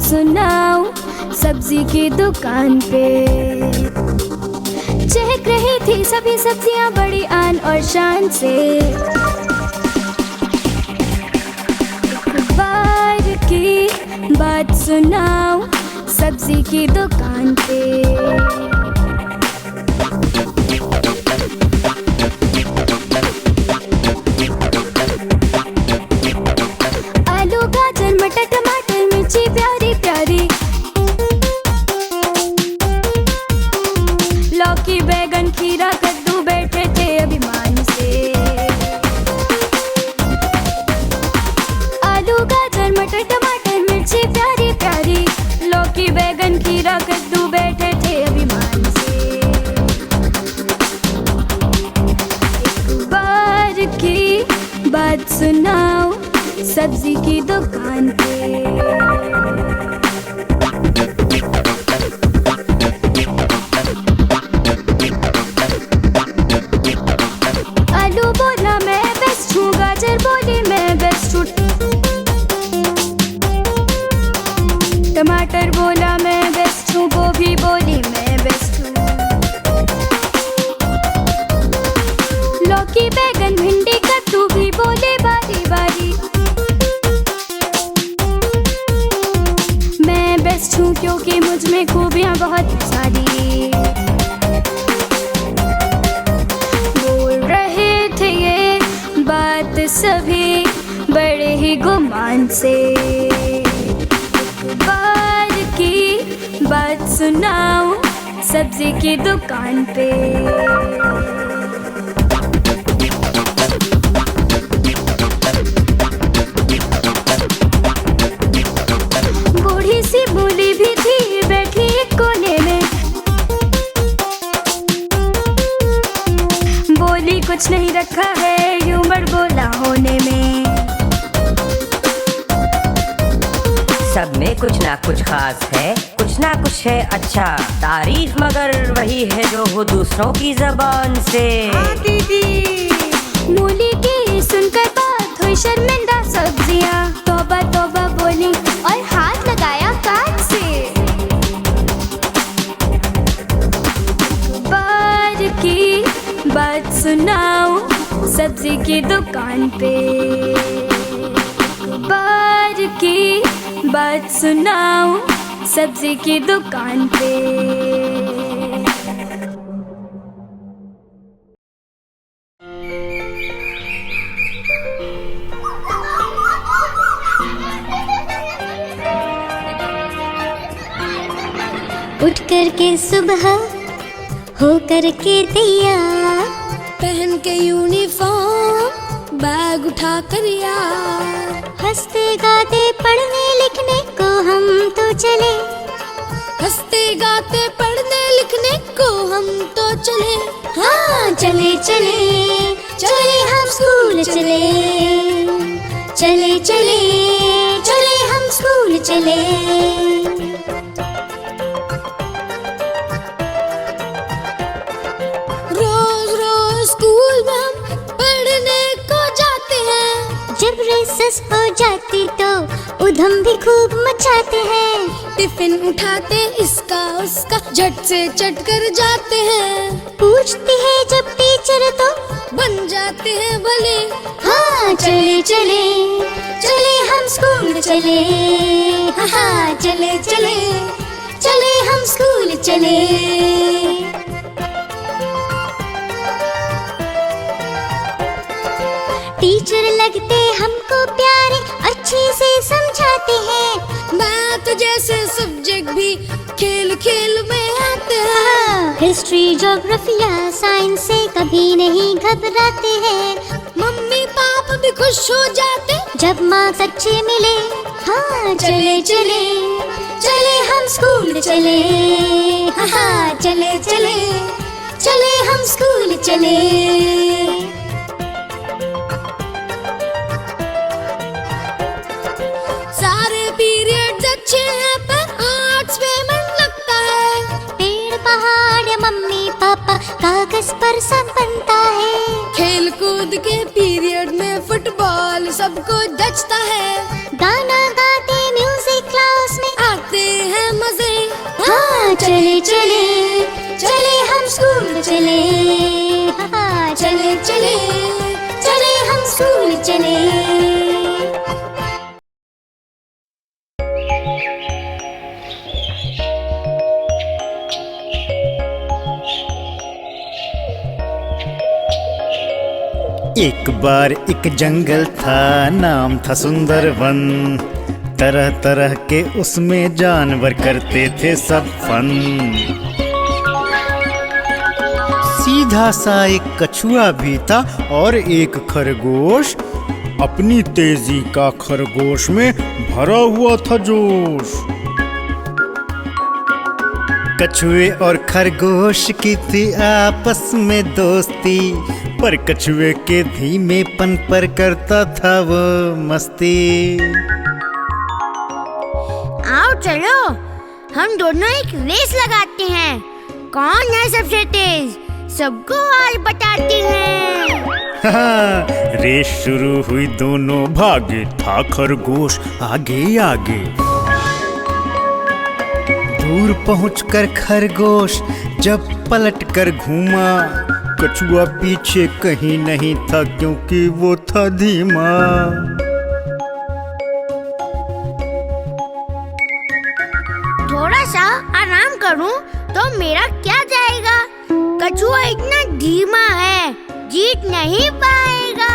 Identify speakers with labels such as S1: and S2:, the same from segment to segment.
S1: सुनाऊं सब्जी की दुकान पे। चहक रही थी सभी सब्जियां बड़ी आन और शान से। एक बार की बात सुनाऊं सब्जी की दुकान पे। आलू गाजर मटर टमाटर मिर्ची प्यारी प्यारी, लौकी बैगन खीरा कद्दू बैठे थे अभिमान से। आलू गाजर मटर टमाटर मिर्ची प्यारी प्यारी, लौकी बैगन खीरा कद्दू बैठे थे अभिमान से। एक बार की बात सुनाऊं सब्जी की दुकान पे। आलू बोला मैं बेस्ट हूँ, गाजर बोली मैं बेस्ट हूँ, टमाटर बोला मैं बेस्ट हूँ, गोभी बोली मैं बेस्ट हूँ, लौकी बैगन भिंडी कद्दू भी बोले बारी बारी। मैं बेस्ट हूँ क्योंकि मुझ में खूबियाँ बहुत सारी। बोल रहे थे ये बात सभी बड़े ही गुमान से। एक बार की बात सुनाऊं सब्जी की दुकान पे। बूढ़ी सी मूली भी थी बैठी एक कोने में, बोली कुछ नहीं रखा है ह्यूमर बोला होने में।
S2: सब में कुछ ना कुछ खास है, कुछ ना कुछ है अच्छा, तारीफ मगर वही है जो हो दूसरों की जबान से।
S1: मूली की सुनकर बात हुई शर्मिंदा सब्जियां, तौबा तौबा बोली और हाथ लगाया काट से। बार की बात सुनाऊं सब्जी की दुकान पे। बार की बात सुनाऊं सब्जी की दुकान पे।
S3: उठ कर के सुबह हो कर के तैयार,
S4: पहन के यूनिफॉर्म बैग उठा कर यार,
S3: हंसते गाते पढ़ने लिखने को हम तो चले।
S4: हंसते गाते पढ़ने लिखने को हम तो चले।
S3: हाँ चले चले चले हम स्कूल चले, चले चले चले हम स्कूल चले।
S4: रोज रोज स्कूल में हम पढ़ने को जाते हैं,
S3: जब रेसेस हो जाती तो उधम भी खूब मचाते हैं।
S4: टिफिन उठाते इसका उसका झट से चट कर जाते हैं।
S3: पूछती है जब टीचर तो
S4: बन जाते हैं भले।
S3: हाँ चले चले चले हम स्कूल चले, हाँ चले चले चले हम स्कूल चले। टीचर लगते हमको प्यारे अच्छे से समझाते हैं।
S4: मैथ जैसे सब्जेक्ट भी खेल खेल में आते हैं।
S3: हिस्ट्री ज्योग्राफी या साइंस से कभी नहीं घबराते हैं।
S4: मम्मी पापा भी खुश हो जाते
S3: जब मार्क्स अच्छे मिले। हाँ चले चले चले हम स्कूल चले, हाँ चले चले चले हम स्कूल चले।
S4: सारे पीरियड्स अच्छे हैं पर आर्ट्स में मन लगता है।
S3: पेड़ पहाड़ मम्मी पापा कागज पर सब बनता है।
S4: खेल कूद के पीरियड में फुटबॉल सबको जचता है।
S3: गाना गाते म्यूजिक क्लास में चले चले चले हम स्कूल चले, हाँ चले चले चले हम स्कूल चले।
S5: एक बार एक जंगल था, नाम था सुंदरवन। तरह तरह के उसमें जानवर करते थे सब फन। सीधा सा एक कछुआ भी था और एक खरगोश। अपनी तेजी का खरगोश में भरा हुआ था जोश। कछुए और खरगोश की थी आपस में दोस्ती, पर कछुए के धीमेपन पर करता था वो मस्ती।
S4: आओ चलो हम दोनों एक रेस लगाते हैं, कौन है सबसे तेज, सबको आज बताते हैं।
S5: हाँ, रेस शुरू हुई, दोनों भागे, था खरगोश आगे आगे। दूर पहुंचकर खरगोश जब पलट कर घूमा, कछुआ पीछे कहीं नहीं था क्योंकि वो था धीमा।
S4: थोड़ा सा आराम करूं तो मेरा क्या जाएगा, कछुआ इतना धीमा है जीत नहीं पाएगा।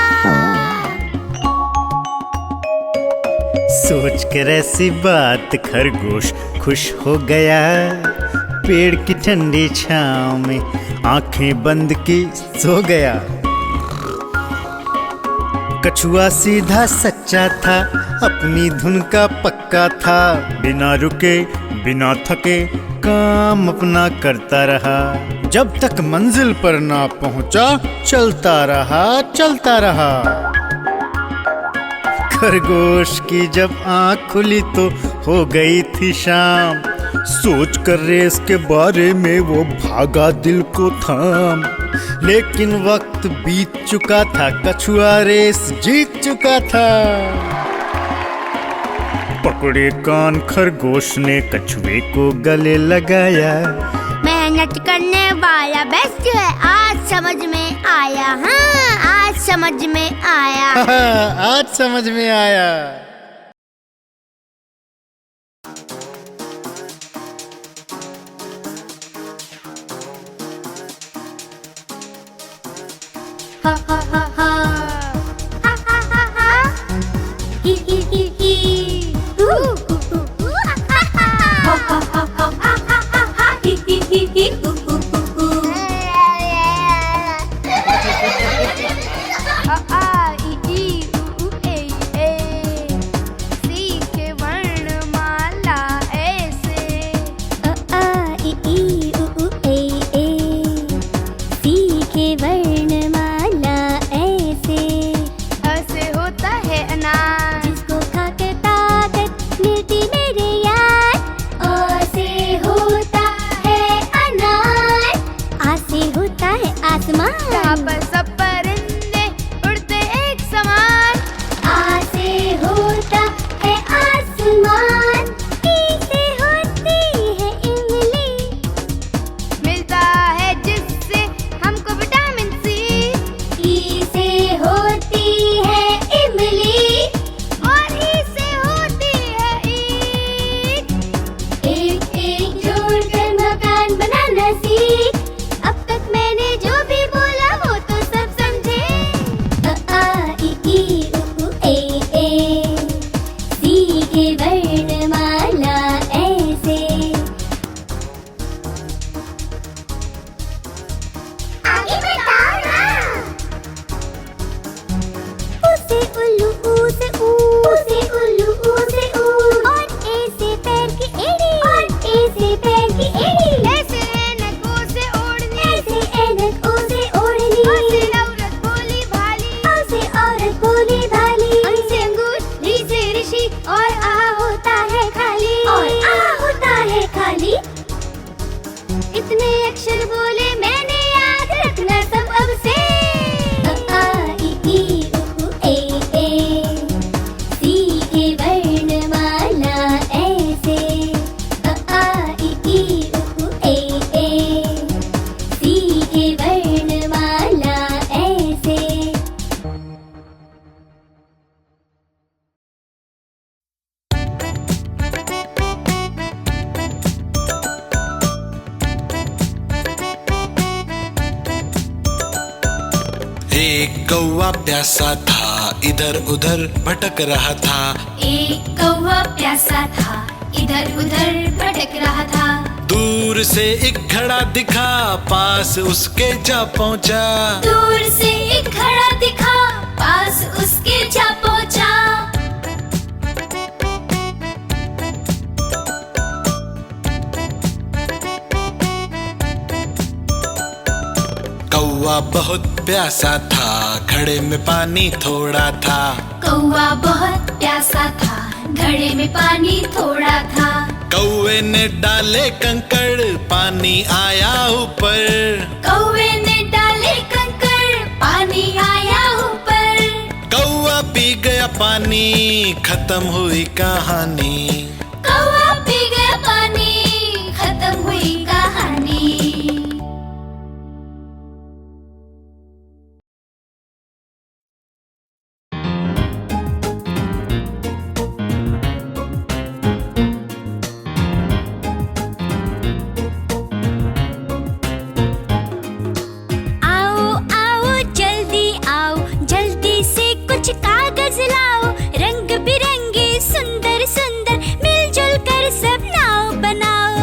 S5: सोच कर ऐसी बात खरगोश खुश हो गया। पेड़ की ठंडी छांव में आंखें बंद की सो गया। कछुआ सीधा सच्चा था, अपनी धुन का पक्का था। बिना रुके बिना थके काम अपना करता रहा। जब तक मंजिल पर ना पहुंचा चलता रहा चलता रहा। खरगोश की जब आँख खुली तो हो गई थी शाम। सोच कर रेस के बारे में वो भागा दिल को थाम। लेकिन वक्त बीत चुका था, कछुआ रेस जीत चुका था। पकड़े कान खरगोश ने कछुए को गले लगाया।
S4: मेहनत करने वाला बेस्ट है, आज समझ में आया। हाँ आज समझ में आया।
S5: आज समझ में आया।
S3: हा हा हा हा हा हा हा हा ही ही ही ही हा हा हा हा हा हा हा ही ही ही ही इतने अक्षर बोले मैंने, याद रखना सब अब से। अ आ इ ई उ ए ए, सीखे वर्णमाला ऐसे। अ आ इ ई उ
S6: एक कौवा प्यासा था, इधर उधर भटक रहा था।
S3: एक कौवा प्यासा था, इधर उधर भटक रहा था।
S6: दूर से एक घड़ा दिखा, पास उसके जा पहुंचा।
S3: दूर से एक घड़ा दिखा, पास उसके जा पहुंचा।
S6: कौवा बहुत प्यासा था, घड़े में पानी थोड़ा था।
S3: कौवा बहुत प्यासा था, घड़े में पानी थोड़ा था।
S6: कौवे ने डाले कंकड़, पानी आया ऊपर।
S3: कौवे ने डाले कंकड़, पानी आया ऊपर।
S6: कौवा पी गया पानी, खत्म हुई कहानी।
S3: कौवा पी गया पानी, खत्म हुई कहानी।
S1: आओ आओ जल्दी आओ, जल्दी से कुछ कागज लाओ। रंग बिरंगे सुंदर सुंदर मिलजुल कर सब नाव बनाओ।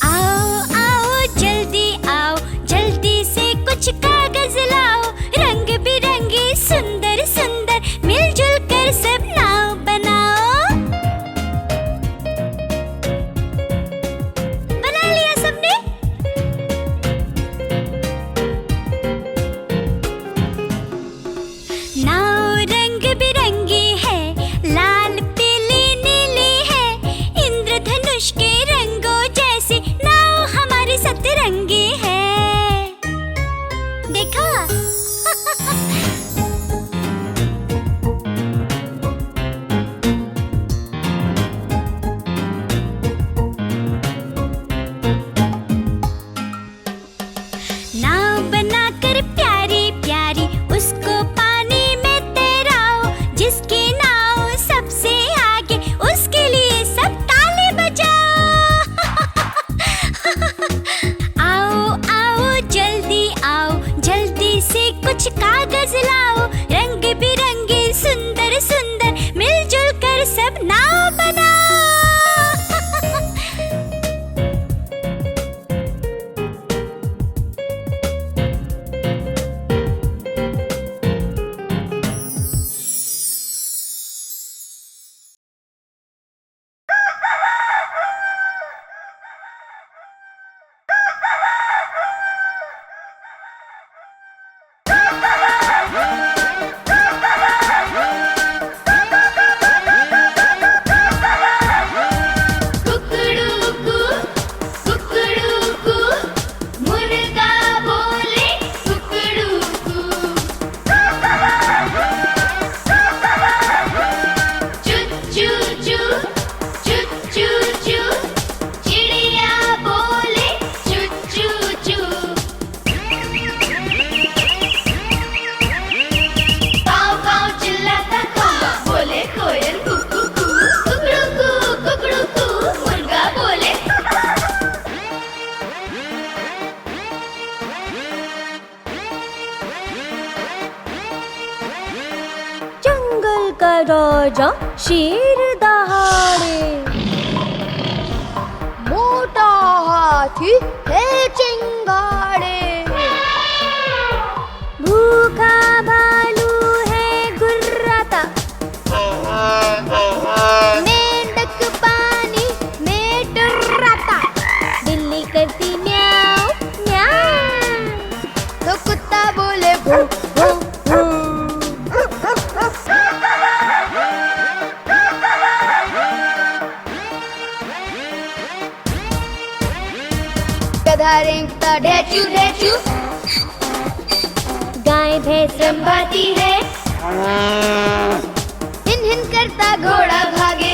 S1: आओ आओ जल्दी आओ, जल्दी से कुछ कागज लाओ। रंग बिरंगे सुंदर सुंदर मिलजुल कर सब नाव बनाओ। बना लिया सबने? नाव रंग बिरंगी है, लाल पीली नीली है। इंद्रधनुष के रंगों जैसी नाव हमारी सतरंगी है। देखा? नाव बनाकर प्यारी प्यारी उसको पानी में तैराओ। जिसकी नाव सबसे आगे, उसके लिए सब ताली बजाओ। आओ आओ जल्दी आओ, जल्दी से कुछ कागज लाओ। रंग बिरंगे सुंदर सुंदर मिलजुल कर सब नाव बनाओ।
S3: कुकड़ूकू, कुकड़ूकू, मुर्गा बोले कुकड़ूकू। चू चू चू, चू चू चू, चिड़िया बोले चू चू चू। काव काव चिल्लाता कौवा, बोले कोयल कुकू कू। कुकड़ूकू, कुकड़ूकू, मुर्गा बोले।
S1: जंगल का राजा शेर दहाड़े।
S4: मोटा हाथी है चिंगाड़े।
S1: भूखा भालू है गुर्राता।
S4: मेंढक पानी में टुर्राता।
S1: बिल्ली करती म्याऊं म्याऊं।
S4: तो कुत्ता बोले भू भू भू। गधा रेंगता ढेचू ढेचू।
S1: गाय भैंस
S3: रंभाती है,
S4: हिन हिन करता घोड़ा भागे।